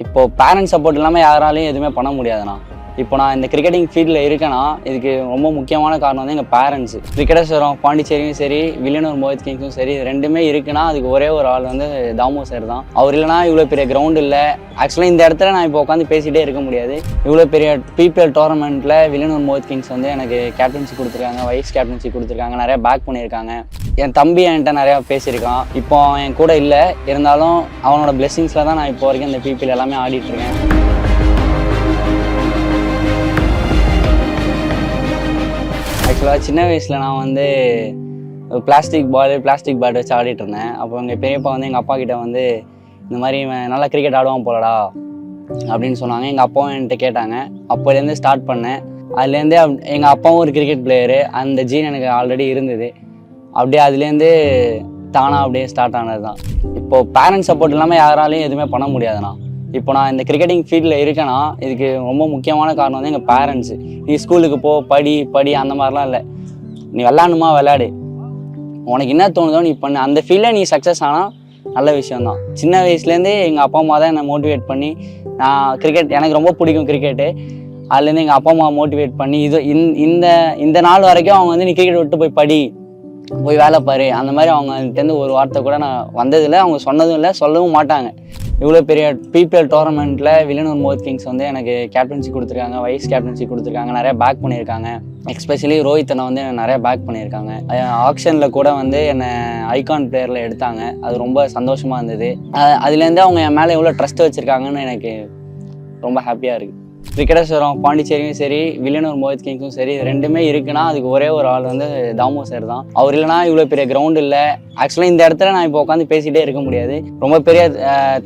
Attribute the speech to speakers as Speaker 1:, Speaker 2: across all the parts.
Speaker 1: இப்போ parents support இல்லாமல் யாராலையும் எதுவுமே பண்ண முடியாதுண்ணா. இப்போ நான் இந்த கிரிக்கெட்டிங் ஃபீல்டில் இருக்கேன்னா இதுக்கு ரொம்ப முக்கியமான காரணம் வந்து எங்கள் பேரண்ட்ஸு. கிரிக்கெட்டர்ஸும் பாண்டிச்சேரியும் சரி, வில்லியனூர் மோஹித் கிங்ஸும் சரி, ரெண்டுமே இருக்குன்னா அதுக்கு ஒரே ஒரு ஆள் வந்து தாமு சார் தான். அவர் இல்லைனா இவ்வளோ பெரிய கிரவுண்ட் இல்லை. ஆக்சுவலாக இந்த இடத்துல நான் இப்போ உட்காந்து பேசிகிட்டே இருக்க முடியாது. இவ்வளோ பெரிய பிபிஎல் டோர்னமெண்ட்டில் வில்லியனூர் மோஹித் கிங்ஸ் வந்து எனக்கு கேப்டன்சி கொடுத்துருக்காங்க, வைஸ் கேப்டன்சி கொடுத்துருக்காங்க, நிறையா பேக் பண்ணியிருக்காங்க. என் தம்பி என்கிட்ட நிறையா பேசியிருக்கான். இப்போ என் கூட இல்லை, இருந்தாலும் அவனோட பிளெஸிங்ஸில் தான் நான் இப்போ வரைக்கும் இந்த பிபிஎல் எல்லாமே ஆடிட்டுருக்கேன். ஆக்சுவலாக சின்ன வயசில் நான் வந்து பிளாஸ்டிக் பேட் வச்சு ஆடிட்டு இருந்தேன். அப்போ எங்கள் பெரியப்பா வந்து எங்கள் அப்பா கிட்ட வந்து இந்த மாதிரி நல்லா கிரிக்கெட் ஆடுவான் போலடா அப்படின்னு சொன்னாங்க. எங்கள் அப்பாவும் என்கிட்ட கேட்டாங்க. அப்போலேருந்து ஸ்டார்ட் பண்ணேன். அதுலேருந்தே எங்கள் அப்பாவும் ஒரு கிரிக்கெட் பிளேயரு, அந்த ஜீன் எனக்கு ஆல்ரெடி இருந்தது. அப்படியே அதுலேருந்து தானாக அப்படியே ஸ்டார்ட் ஆனது தான். இப்போது பேரண்ட்ஸ் சப்போர்ட் இல்லாமல் யாராலையும் எதுவுமே பண்ண முடியாதுண்ணா. இப்போ நான் இந்த கிரிக்கெட்டிங் ஃபீல்டில் இருக்கேன்னா இதுக்கு ரொம்ப முக்கியமான காரணம் வந்து எங்கள் பேரண்ட்ஸு. நீ ஸ்கூலுக்கு படி அந்த மாதிரிலாம் இல்லை. நீ விளாடணுமா விளையாடு, உனக்கு என்ன தோணுதோ நீ பண்ணு, அந்த ஃபீல்டில் நீ சக்ஸஸ் ஆனால் நல்ல விஷயந்தான். சின்ன வயசுலேருந்தே எங்கள் அப்பா அம்மா தான் என்னை மோட்டிவேட் பண்ணி, நான் கிரிக்கெட் எனக்கு ரொம்ப பிடிக்கும் கிரிக்கெட்டு. அதுலேருந்து எங்கள் அப்பா அம்மா மோட்டிவேட் பண்ணி இந்த நாள் வரைக்கும் அவங்க வந்து நீ கிரிக்கெட் விட்டு போய் வேலை பாரு அந்த மாதிரி அவங்கள்ட்டேருந்து ஒரு வார்த்தை கூட நான் வந்ததில்லை. அவங்க சொன்னதும் இல்லை, சொல்லவும் மாட்டாங்க. இவ்வளோ பெரிய பிபிஎல் டோர்னமெண்ட்டில் வில்லியனூர் மோஹித் கிங்ஸ் வந்து எனக்கு கேப்டன்சி கொடுத்துருக்காங்க, வைஸ் கேப்டன்சி கொடுத்துருக்காங்க, நிறையா பேக் பண்ணியிருக்காங்க. எஸ்பெஷலி ரோஹித் அண்ணா வந்து என்னை நிறையா பேக் பண்ணியிருக்காங்க. ஆக்ஷனில் கூட வந்து என்னை ஐகான் பிளேயரில் எடுத்தாங்க. அது ரொம்ப சந்தோஷமாக இருந்தது. அதுலேருந்து அவங்க என் மேலே எவ்வளோ ட்ரஸ்ட் வச்சுருக்காங்கன்னு எனக்கு ரொம்ப ஹாப்பியாக இருக்குது. கிரிக்கெட்டர்ஸும் பாண்டிச்சேரியும் சரி, வில்லியனூர் மோஹித் கிங்ஸும் சரி, ரெண்டுமே இருக்குன்னா அதுக்கு ஒரே ஒரு ஆள் வந்து தாமு சார் தான். அவர் இல்லைனா இவ்வளோ பெரிய கிரவுண்ட் இல்லை. ஆக்சுவலாக இந்த இடத்துல நான் இப்போ உட்காந்து பேசிகிட்டே இருக்க முடியாது. ரொம்ப பெரிய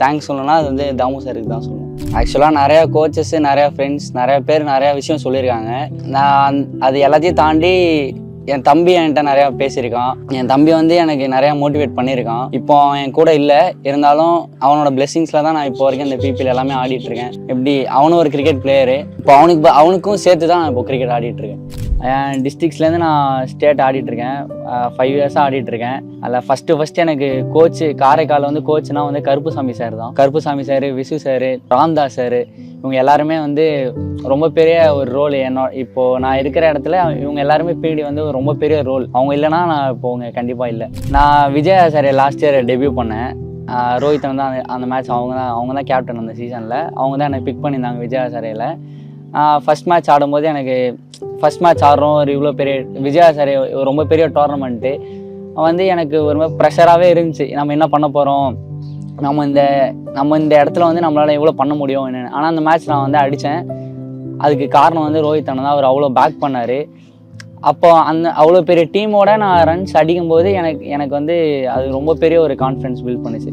Speaker 1: தேங்க்ஸ் சொல்லணும்னா அது வந்து தாமு சாருக்கு தான் சொல்லணும். ஆக்சுவலாக நிறையா கோச்சஸ்ஸு, நிறையா ஃப்ரெண்ட்ஸ், நிறையா பேர் நிறையா விஷயம் சொல்லியிருக்காங்க. நான் அது எல்லாத்தையும் தாண்டி என் தம்பி என்கிட்ட நிறையா பேசியிருக்கான். என் தம்பி வந்து எனக்கு நிறையா மோட்டிவேட் பண்ணியிருக்கான். இப்போ என் கூட இல்லை, இருந்தாலும் அவனோட பிளெஸிங்ஸில் தான் நான் இப்போ வரைக்கும் இந்த பிபிஎல் எல்லாமே ஆடிட்டுருக்கேன். எப்படி அவனும் ஒரு கிரிக்கெட் பிளேயரு. இப்போ அவனுக்கும் சேர்த்து தான் நான் இப்போ கிரிக்கெட் ஆடிட்டுருக்கேன். என் டிஸ்ட்ரிக்ஸ்லேருந்து நான் ஸ்டேட் ஆடிட்டுருக்கேன். 5 இயர்ஸாக ஆடிட்டுருக்கேன். அதில் ஃபஸ்ட்டு எனக்கு கோச்சு காரைக்காலில் வந்து கோச்சுனா வந்து கருப்புசாமி சார் தான். Karuppusamy sir, Visu sir, Ramdas sir, இவங்க எல்லாருமே வந்து ரொம்ப பெரிய ஒரு ரோல். இப்போது நான் இருக்கிற இடத்துல இவங்க எல்லாருமே பிடி வந்து ரொம்ப பெரிய ரோல். அவங்க இல்லைனா நான் இப்போ கண்டிப்பாக இல்லை. நான் Vijaya sir last year debut பண்ணேன். ரோஹித் வந்து அந்த மேட்ச் அவங்க தான் கேப்டன் அந்த சீசனில். அவங்க தான் எனக்கு பிக் பண்ணியிருந்தாங்க விஜயா சாரையில். ஃபஸ்ட் மேட்ச் ஆடும்போது எனக்கு ஃபஸ்ட் மேட்ச் ஆடுறோம், ஒரு இவ்வளோ பெரிய விஜயா சார் ரொம்ப பெரிய டோர்னமெண்ட்டு வந்து எனக்கு ஒரு மாதிரி ப்ரெஷராகவே இருந்துச்சு. நம்ம என்ன பண்ண போகிறோம், நம்ம இந்த இடத்துல வந்து நம்மளால் எவ்வளோ பண்ண முடியும் என்னென்னு. ஆனால் அந்த மேட்ச் நான் வந்து அடித்தேன். அதுக்கு காரணம் வந்து ரோஹித் அண்ணா தான். அவர் அவ்வளோ பேக் பண்ணார். அப்போ அவ்வளோ பெரிய டீமோட நான் ரன்ஸ் அடிக்கும்போது எனக்கு வந்து அது ரொம்ப பெரிய ஒரு கான்ஃபிடன்ஸ் பில்ட் பண்ணுச்சு.